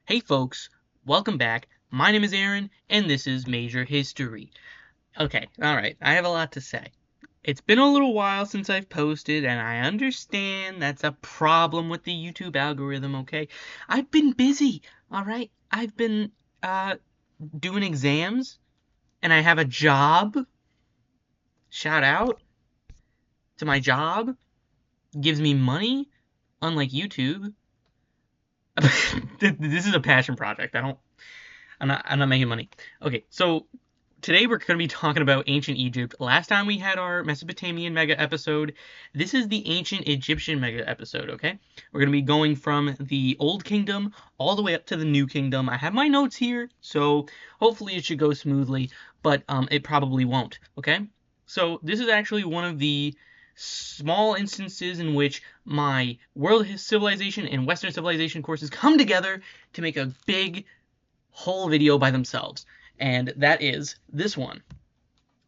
Hey folks, welcome back. My name is Aaron, and this is Major History. Okay, alright, I have a lot to say. It's been a little while since I've posted, and I understand that's a problem with the YouTube algorithm, okay? I've been busy, alright? I've been, doing exams, and I have a job. Shout out to my job. Gives me money, unlike YouTube. This is a passion project. I'm not making money. Okay, so today we're going to be talking about ancient Egypt. Last time we had our Mesopotamian mega episode. This is the ancient Egyptian mega episode, okay? We're going to be going from the Old Kingdom all the way up to the New Kingdom. I have my notes here, so hopefully it should go smoothly, but it probably won't, okay? So this is actually one of the small instances in which my world civilization and Western civilization courses come together to make a big whole video by themselves. And that is this one.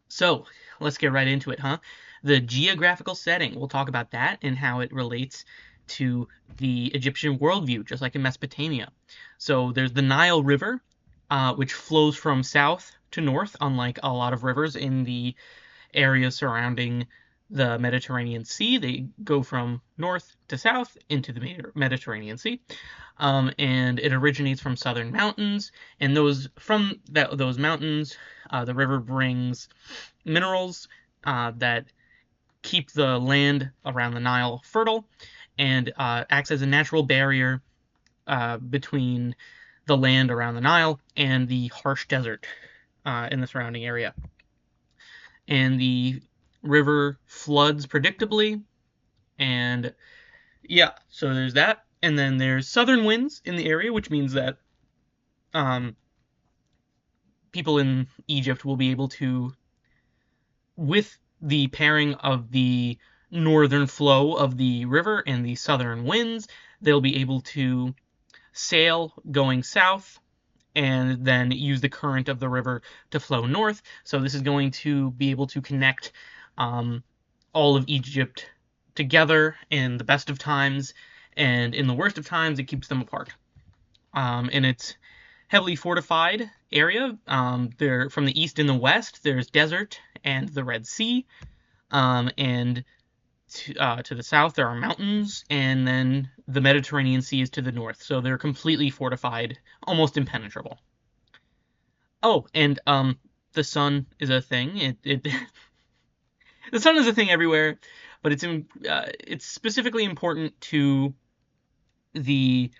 So let's get right into it, huh? The geographical setting. We'll talk about that and how it relates to the Egyptian worldview, just like in Mesopotamia. So there's the Nile River, which flows from south to north, unlike a lot of rivers in the area surrounding the Mediterranean Sea. They go from north to south into the Mediterranean Sea, and it originates from southern mountains. And those mountains, the river brings minerals that keep the land around the Nile fertile, and acts as a natural barrier between the land around the Nile and the harsh desert in the surrounding area. And the river floods predictably, and yeah, so there's that. And then there's southern winds in the area, which means that people in Egypt will be able to, with the pairing of the northern flow of the river and the southern winds, they'll be able to sail going south and then use the current of the river to flow north. So this is going to be able to connect all of Egypt together in the best of times, and in the worst of times, it keeps them apart. And it's heavily fortified area. There, from the east and the west, there's desert and the Red Sea, and to the south there are mountains, and then the Mediterranean Sea is to the north. So they're completely fortified, almost impenetrable. Oh, and the sun is a thing. The sun is a thing everywhere, but it's specifically important to the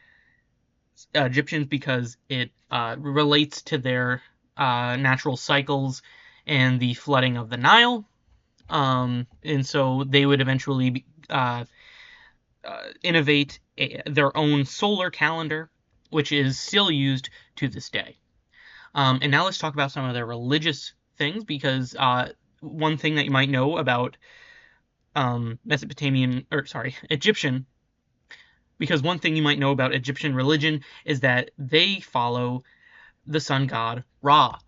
Egyptians because it relates to their natural cycles and the flooding of the Nile. And so they would eventually innovate their own solar calendar, which is still used to this day. And now let's talk about some of their religious things, because one thing that you might know about Egyptian, because one thing you might know about Egyptian religion is that they follow the sun god Ra.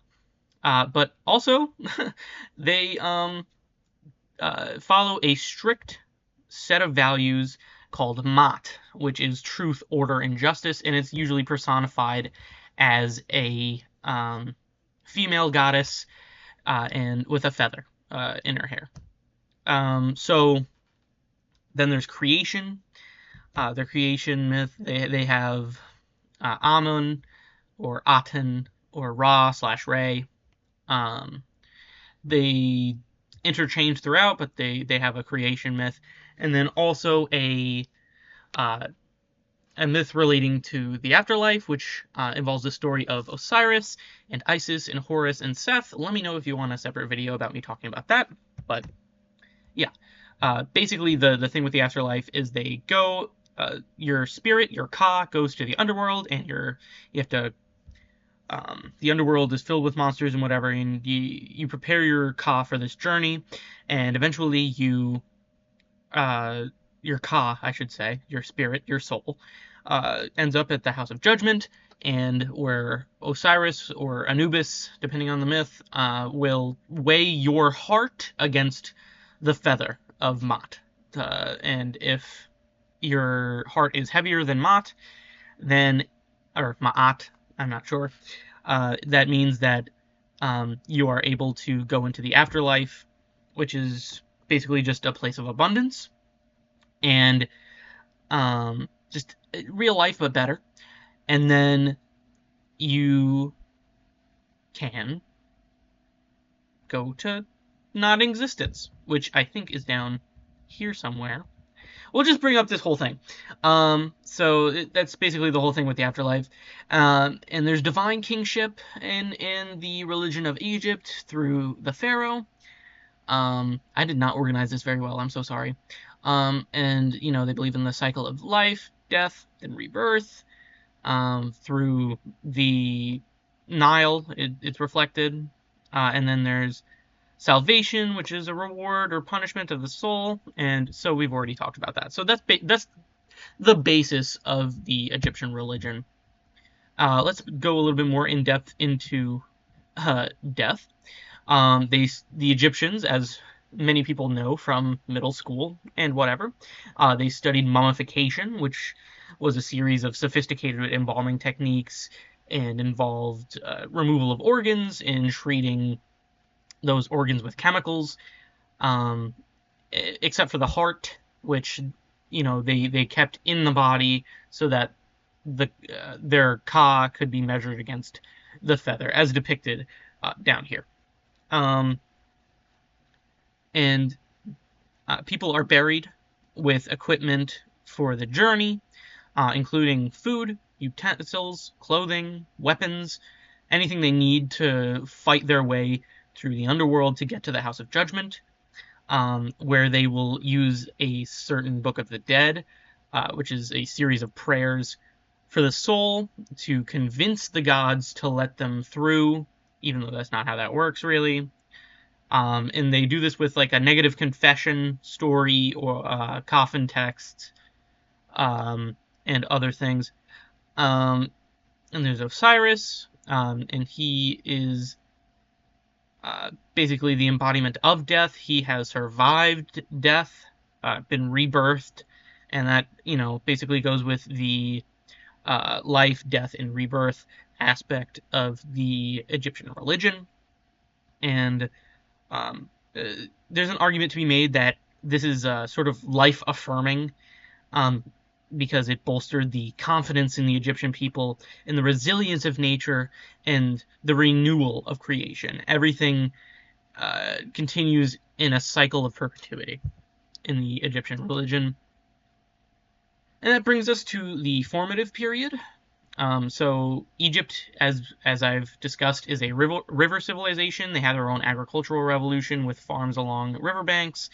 But also, they follow a strict set of values called Mat, which is truth, order, and justice, and it's usually personified as a female goddess and with a feather in her hair. So then there's creation. Their creation myth, they have Amun or Aten or Ra/Re. They interchange throughout, but they have a creation myth, and then also a myth relating to the afterlife, which involves the story of Osiris and Isis and Horus and Seth. Let me know if you want a separate video about me talking about that. But yeah, basically the thing with the afterlife is they go, your spirit, your Ka, goes to the underworld, and you have to. The underworld is filled with monsters and whatever, and you prepare your Ka for this journey, and eventually your Ka, I should say, your spirit, your soul, ends up at the House of Judgment, and where Osiris or Anubis, depending on the myth, will weigh your heart against the feather of Mat. And if your heart is heavier than Mat, then or Ma'at, I'm not sure. That means that you are able to go into the afterlife, which is basically just a place of abundance and just real life but better. And then you can go to non-existence, which I think is down here somewhere. We'll just bring up this whole thing. That's basically the whole thing with the afterlife. And there's divine kingship in the religion of Egypt through the pharaoh. I did not organize this very well. I'm so sorry. And they believe in the cycle of life, death, and rebirth. Through the Nile, it's reflected. And then there's salvation, which is a reward or punishment of the soul, and so we've already talked about that. So that's the basis of the Egyptian religion. Let's go a little bit more in depth into death. The Egyptians, as many people know from middle school and whatever, they studied mummification, which was a series of sophisticated embalming techniques and involved removal of organs and treating those organs with chemicals, um, except for the heart, which they kept in the body so that their ka could be measured against the feather, as depicted down here. And people are buried with equipment for the journey, including food, utensils, clothing, weapons, anything they need to fight their way through the underworld to get to the House of Judgment, where they will use a certain Book of the Dead, which is a series of prayers for the soul to convince the gods to let them through, even though that's not how that works, really. And they do this with like a negative confession story or coffin text, and other things. And there's Osiris, and he is basically the embodiment of death. He has survived death, been rebirthed, and that basically goes with the life, death, and rebirth aspect of the Egyptian religion. And there's an argument to be made that this is sort of life affirming, because it bolstered the confidence in the Egyptian people and the resilience of nature and the renewal of creation. Everything continues in a cycle of perpetuity in the Egyptian religion. And that brings us to the formative period. So Egypt, as I've discussed, is a river civilization. They had their own agricultural revolution with farms along riverbanks,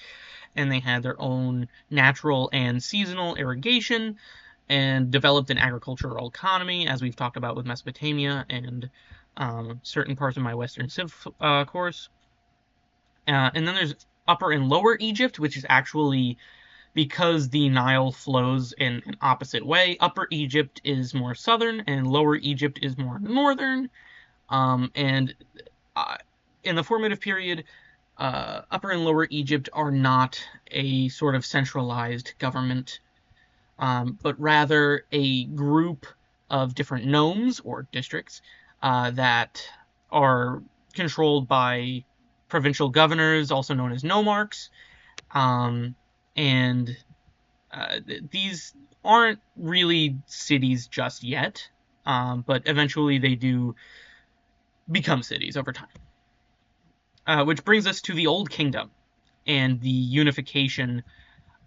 and they had their own natural and seasonal irrigation, and developed an agricultural economy, as we've talked about with Mesopotamia and certain parts of my Western Civ course. And then there's Upper and Lower Egypt, which is actually, because the Nile flows in an opposite way, Upper Egypt is more southern and Lower Egypt is more northern. And in the formative period, Upper and Lower Egypt are not a sort of centralized government, but rather a group of different nomes or districts that are controlled by provincial governors, also known as nomarchs. And these aren't really cities just yet, but eventually they do become cities over time. Which brings us to the Old Kingdom and the unification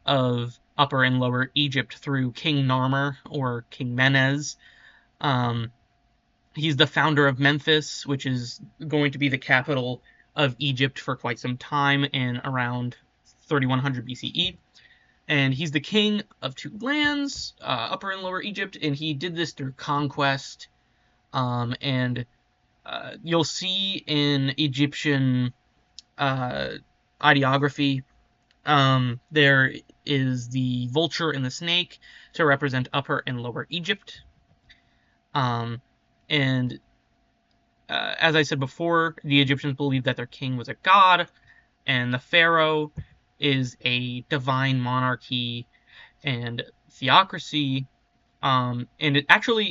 of Upper and Lower Egypt through King Narmer or King Menes. He's the founder of Memphis, which is going to be the capital of Egypt for quite some time in around 3100 BCE. And he's the king of two lands, Upper and Lower Egypt, and he did this through conquest. And you'll see in Egyptian ideography, there is the vulture and the snake to represent Upper and Lower Egypt. And as I said before, the Egyptians believed that their king was a god, and the pharaoh is a divine monarchy and theocracy. And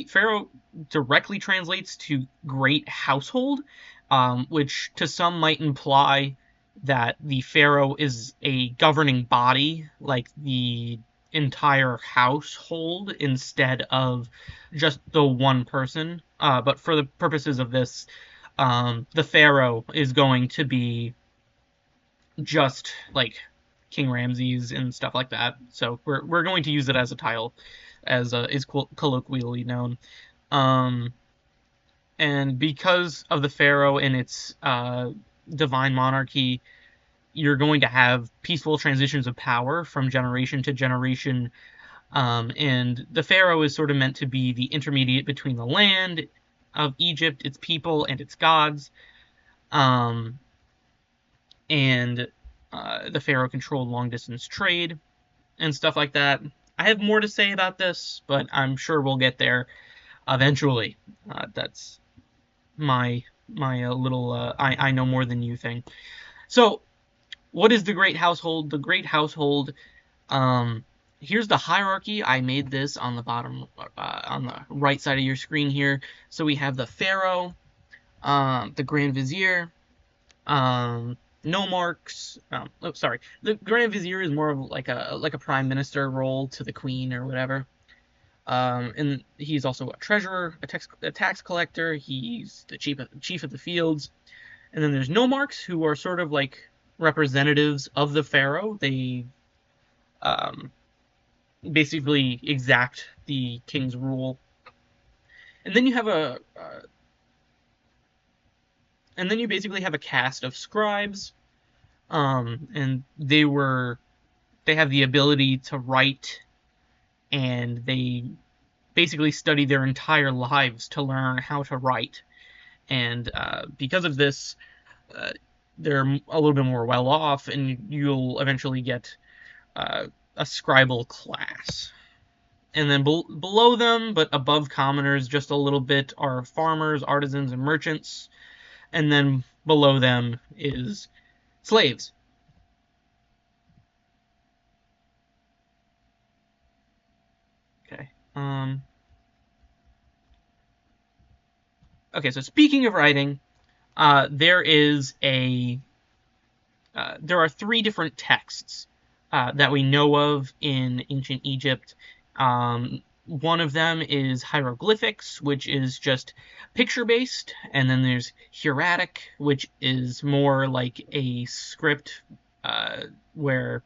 pharaoh directly translates to great household, which to some might imply that the pharaoh is a governing body, like the entire household, instead of just the one person. But for the purposes of this, the pharaoh is going to be just like King Ramses and stuff like that. So we're going to use it as a title, as is colloquially known. Um, and because of the pharaoh and its divine monarchy, you're going to have peaceful transitions of power from generation to generation. And the pharaoh is sort of meant to be the intermediate between the land of Egypt, its people, and its gods. Um, and the pharaoh controlled long distance trade and stuff like that. I have more to say about this, but I'm sure we'll get there eventually. That's my little I know more than you thing. So, what is the Great Household? The Great Household. Um, Here's the hierarchy. I made this on the bottom, on the right side of your screen here. So we have the pharaoh, the grand vizier, nomarchs. Oh, sorry. The grand vizier is more of like a prime minister role to the queen or whatever. And he's also a treasurer, a tax collector. He's the chief of the fields. And then there's nomarchs, who are sort of like representatives of the pharaoh. They um, basically exact the king's rule. And then you have and then you basically have a caste of scribes, and they have the ability to write, and they basically study their entire lives to learn how to write. And because of this, they're a little bit more well off, and you'll eventually get a scribal class. And then below them, but above commoners just a little bit, are farmers, artisans, and merchants. And then below them is slaves. Okay. Okay, so speaking of writing, there are three different texts that we know of in ancient Egypt. One of them is hieroglyphics, which is just picture-based, and then there's hieratic, which is more like a script where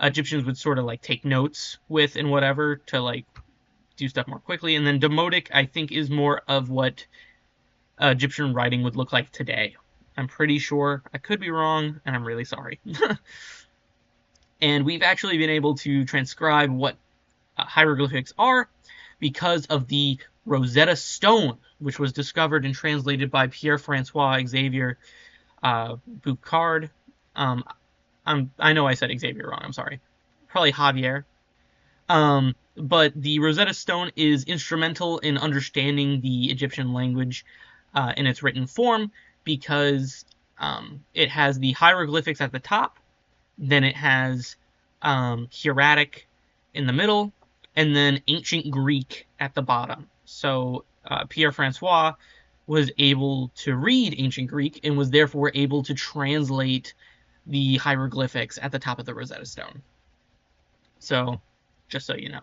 Egyptians would sort of like take notes with and whatever to like do stuff more quickly. And then demotic, I think, is more of what Egyptian writing would look like today. I'm pretty sure. I could be wrong, and I'm really sorry. And we've actually been able to transcribe what hieroglyphics are because of the Rosetta Stone, which was discovered and translated by Pierre-Francois Xavier Boucard. I know I said Xavier wrong. I'm sorry. Probably Javier. But the Rosetta Stone is instrumental in understanding the Egyptian language in its written form, because it has the hieroglyphics at the top, then it has hieratic in the middle, and then ancient Greek at the bottom. So Pierre-Francois was able to read ancient Greek and was therefore able to translate the hieroglyphics at the top of the Rosetta Stone. So, just so you know.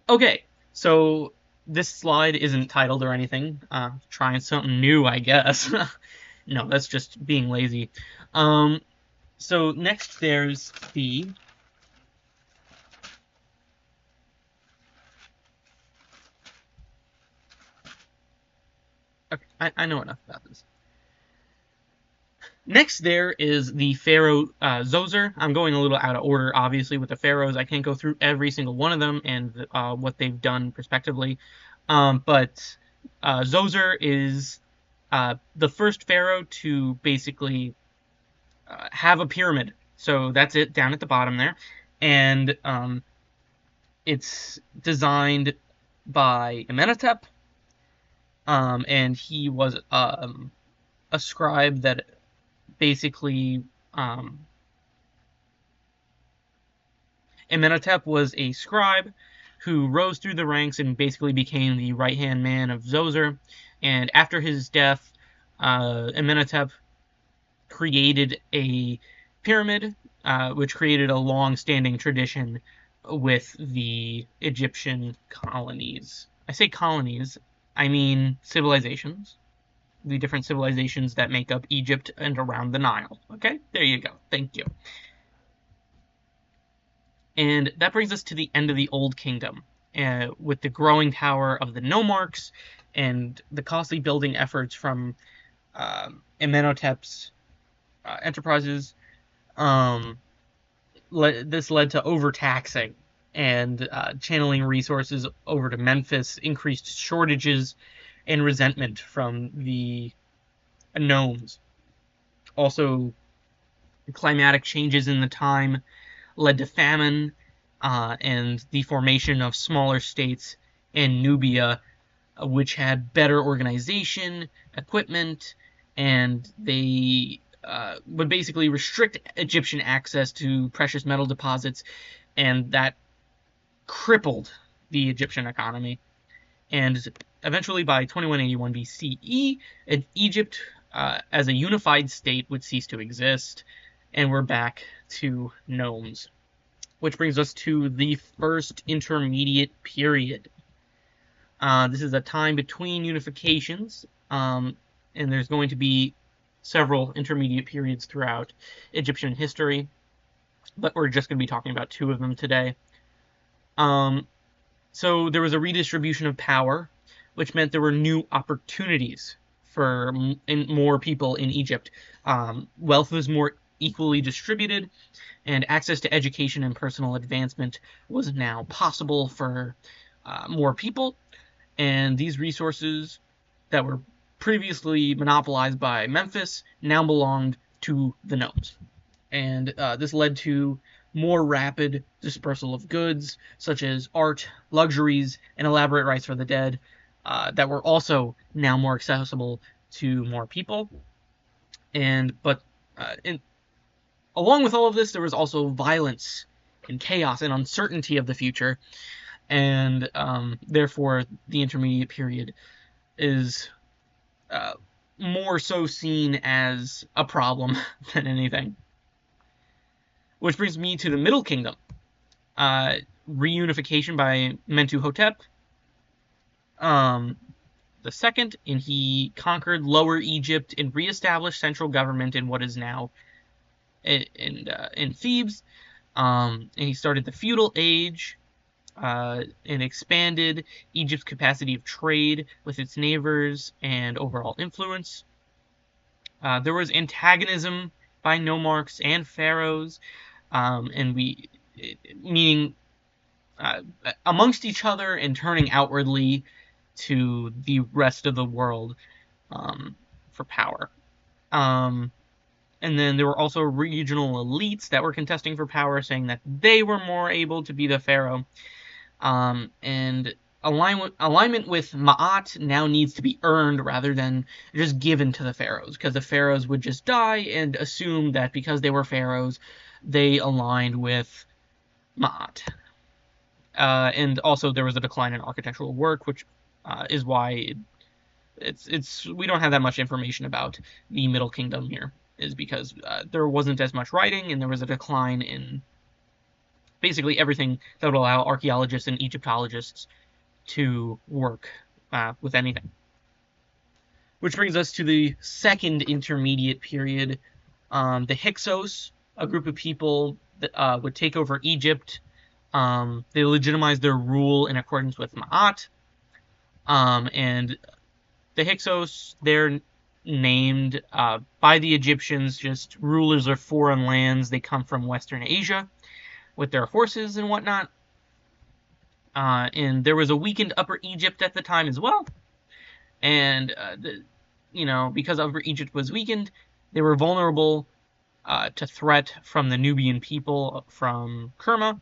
Okay, so this slide isn't titled or anything. Trying something new, I guess. No, that's just being lazy. So next there's the okay, I know enough about this. Next there is the pharaoh Zoser. I'm going a little out of order, obviously, with the pharaohs. I can't go through every single one of them and what they've done prospectively. But Zoser is the first pharaoh to basically have a pyramid. So that's it down at the bottom there. And it's designed by Amenhotep. And he was a scribe that basically Amenhotep was a scribe who rose through the ranks and basically became the right-hand man of Zoser. And after his death, Amenhotep created a pyramid, which created a long-standing tradition with the Egyptian colonies. I say colonies, I mean civilizations. The different civilizations that make up Egypt and around the Nile. Okay, there you go. Thank you. And that brings us to the end of the Old Kingdom, with the growing power of the nomarchs and the costly building efforts from Amenhotep's enterprises. This led to overtaxing and channeling resources over to Memphis, increased shortages and resentment from the gnomes. Also, climatic changes in the time led to famine and the formation of smaller states in Nubia, which had better organization, equipment, and they would basically restrict Egyptian access to precious metal deposits, and that crippled the Egyptian economy. And eventually, by 2181 BCE, Egypt, as a unified state, would cease to exist, and we're back to gnomes. Which brings us to the first intermediate period. This is a time between unifications, and there's going to be several intermediate periods throughout Egyptian history, but we're just going to be talking about two of them today. So there was a redistribution of power, which meant there were new opportunities for more people in Egypt. Wealth was more equally distributed, and access to education and personal advancement was now possible for more people. And these resources that were previously monopolized by Memphis now belonged to the gnomes. And this led to more rapid dispersal of goods, such as art, luxuries, and elaborate rites for the dead, that were also now more accessible to more people. Along with all of this, there was also violence and chaos and uncertainty of the future, and therefore the intermediate period is more so seen as a problem than anything. Which brings me to the Middle Kingdom. Reunification by Mentuhotep the second, and he conquered Lower Egypt and reestablished central government in what is now in Thebes. And he started the feudal age and expanded Egypt's capacity of trade with its neighbors and overall influence. There was antagonism by nomarchs and pharaohs, meaning amongst each other and turning outwardly to the rest of the world for power. And then there were also regional elites that were contesting for power, saying that they were more able to be the pharaoh. And alignment with Ma'at now needs to be earned rather than just given to the pharaohs, because the pharaohs would just die and assume that because they were pharaohs, they aligned with Ma'at. And also there was a decline in architectural work, which is why we don't have that much information about the Middle Kingdom here, is because there wasn't as much writing, and there was a decline in basically everything that would allow archaeologists and Egyptologists to work with anything. Which brings us to the second intermediate period. The Hyksos, a group of people that would take over Egypt. They legitimized their rule in accordance with Ma'at. And the Hyksos, they're named by the Egyptians just rulers of foreign lands. They come from Western Asia with their horses and whatnot. And there was a weakened Upper Egypt at the time as well. And, because Upper Egypt was weakened, they were vulnerable to threat from the Nubian people from Kerma.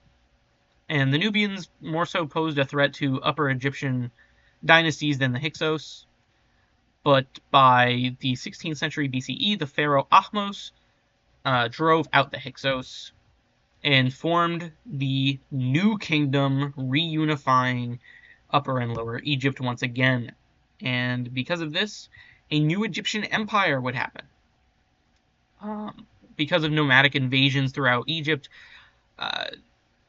And the Nubians more so posed a threat to Upper Egyptian dynasties than the Hyksos. But by the 16th century BCE, the pharaoh Ahmose drove out the Hyksos, and formed the new kingdom, reunifying Upper and Lower Egypt once again. And because of this, a new Egyptian empire would happen. Because of nomadic invasions throughout Egypt, uh,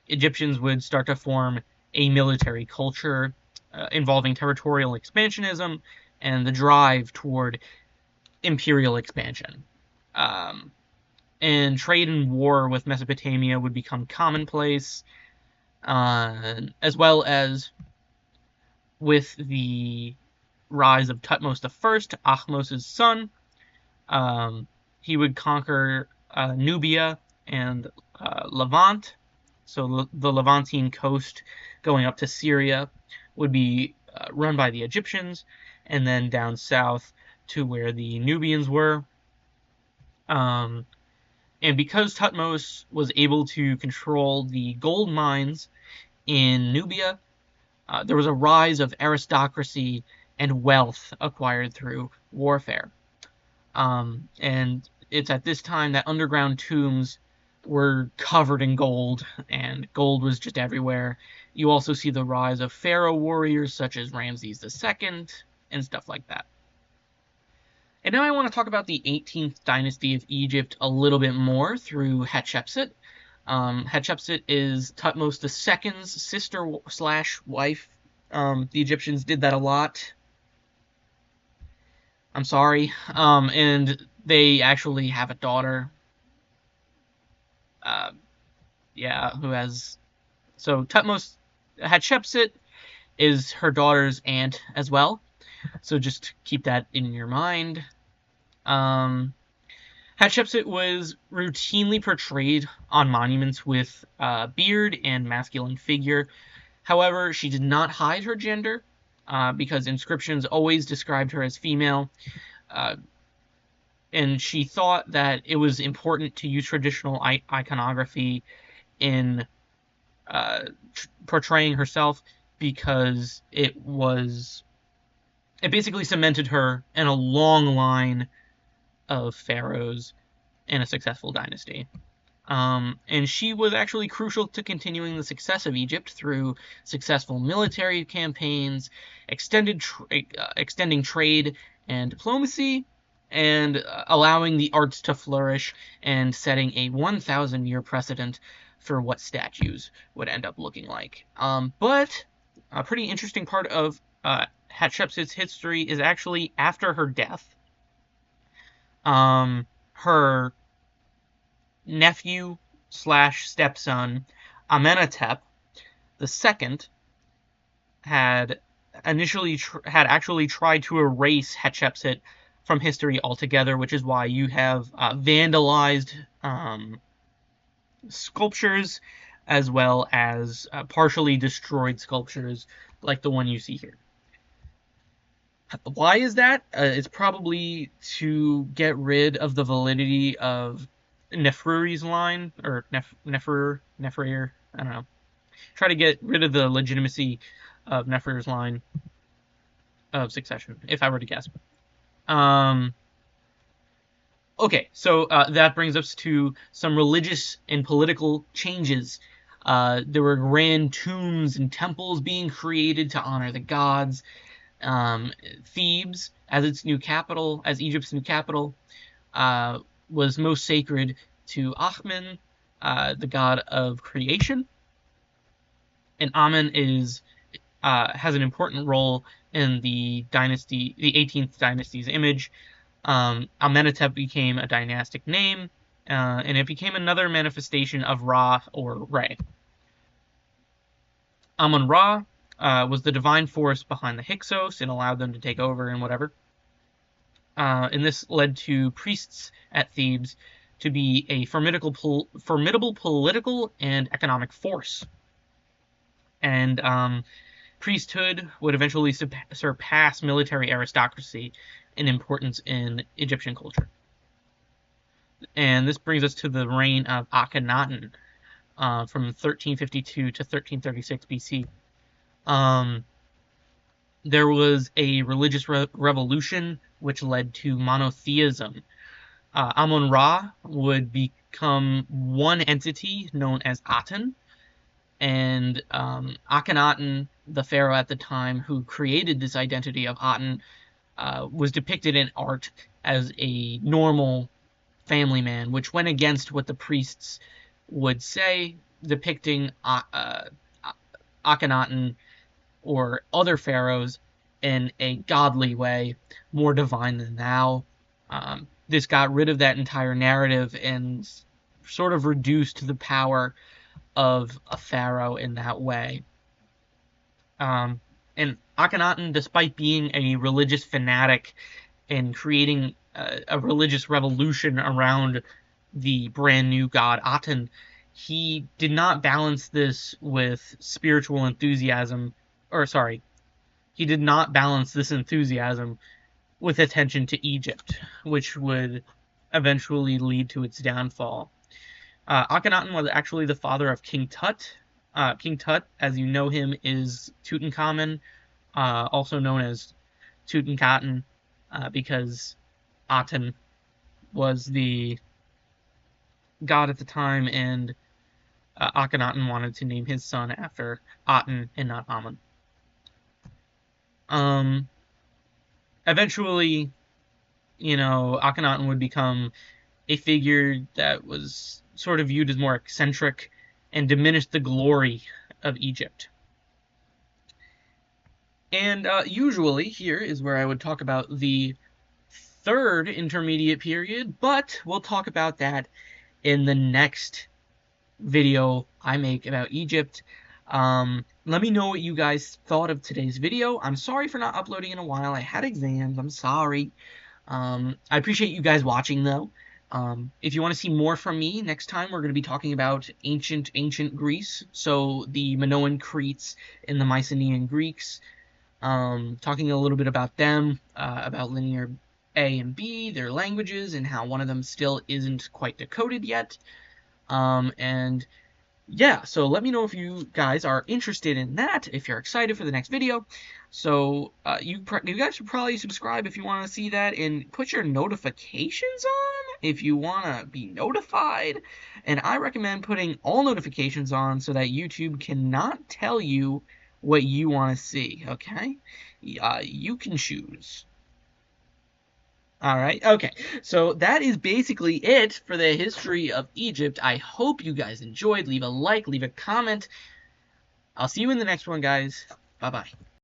Egyptians would start to form a military culture involving territorial expansionism and the drive toward imperial expansion. Um, and trade and war with Mesopotamia would become commonplace, as well as with the rise of Thutmose I, Ahmose's son. He would conquer Nubia and Levant. So the Levantine coast going up to Syria would be run by the Egyptians, and then down south to where the Nubians were. And because Thutmose was able to control the gold mines in Nubia, there was a rise of aristocracy and wealth acquired through warfare. And it's at this time that underground tombs were covered in gold, and gold was just everywhere. You also see the rise of pharaoh warriors such as Ramses II and stuff like that. And now I want to talk about the 18th dynasty of Egypt a little bit more through Hatshepsut. Hatshepsut is Thutmose II's sister slash wife. The Egyptians did that a lot. I'm sorry. And they actually have a daughter. Who has... So Hatshepsut is her daughter's aunt as well. So just keep that in your mind. Hatshepsut was routinely portrayed on monuments with beard and masculine figure. However, she did not hide her gender because inscriptions always described her as female. And she thought that it was important to use traditional iconography in portraying herself because it basically cemented her in a long line of pharaohs in a successful dynasty. And she was actually crucial to continuing the success of Egypt through successful military campaigns, extending trade and diplomacy, and allowing the arts to flourish and setting a 1,000-year precedent for what statues would end up looking like. But a pretty interesting part of Hatshepsut's history is actually after her death. Her nephew slash stepson Amenhotep II had actually tried to erase Hatshepsut from history altogether, which is why you have vandalized sculptures as well as partially destroyed sculptures like the one you see here. Why is that? It's probably to get rid of the validity of Neferuri's line, or Neferir, I don't know. Try to get rid of the legitimacy of Neferir's line of succession, if I were to guess. Okay, so that brings us to some religious and political changes. There were grand tombs and temples being created to honor the gods. Thebes, as Egypt's new capital, was most sacred to Amen, the god of creation. And Amen has an important role in the 18th dynasty's image. Amenhotep became a dynastic name, and it became another manifestation of Ra or Re. Amun-Ra was the divine force behind the Hyksos and allowed them to take over and whatever. And this led to priests at Thebes to be a formidable political and economic force. And priesthood would eventually surpass military aristocracy in importance in Egyptian culture. And this brings us to the reign of Akhenaten from 1352 to 1336 BC. There was a religious revolution which led to monotheism. Amun-Ra would become one entity known as Aten, and Akhenaten, the pharaoh at the time who created this identity of Aten, was depicted in art as a normal family man, which went against what the priests would say, depicting Akhenaten or other pharaohs in a godly way, more divine than thou. This got rid of that entire narrative and sort of reduced the power of a pharaoh in that way. And Akhenaten, despite being a religious fanatic and creating a religious revolution around the brand new god Aten, he did not balance this with spiritual enthusiasm, or sorry, he did not balance this enthusiasm with attention to Egypt, which would eventually lead to its downfall. Akhenaten was actually the father of King Tut. King Tut, as you know him, is Tutankhamun, also known as Tutankhaten, because Aten was the god at the time, and Akhenaten wanted to name his son after Aten and not Amun. Eventually, Akhenaten would become a figure that was sort of viewed as more eccentric and diminished the glory of Egypt. And usually here is where I would talk about the third intermediate period, but we'll talk about that in the next video I make about Egypt. Let me know what you guys thought of today's video. I'm sorry for not uploading in a while. I had exams. I'm sorry. I appreciate you guys watching, though. If you want to see more from me, next time we're going to be talking about ancient Greece, so the Minoan Cretes and the Mycenaean Greeks, talking a little bit about them, about linear A and B, their languages, and how one of them still isn't quite decoded yet. And yeah, so let me know if you guys are interested in that, if you're excited for the next video. So you guys should probably subscribe if you want to see that, and put your notifications on if you want to be notified. And I recommend putting all notifications on so that YouTube cannot tell you what you want to see, okay? You can choose. Alright, okay. So that is basically it for the history of Egypt. I hope you guys enjoyed. Leave a like, leave a comment. I'll see you in the next one, guys. Bye-bye.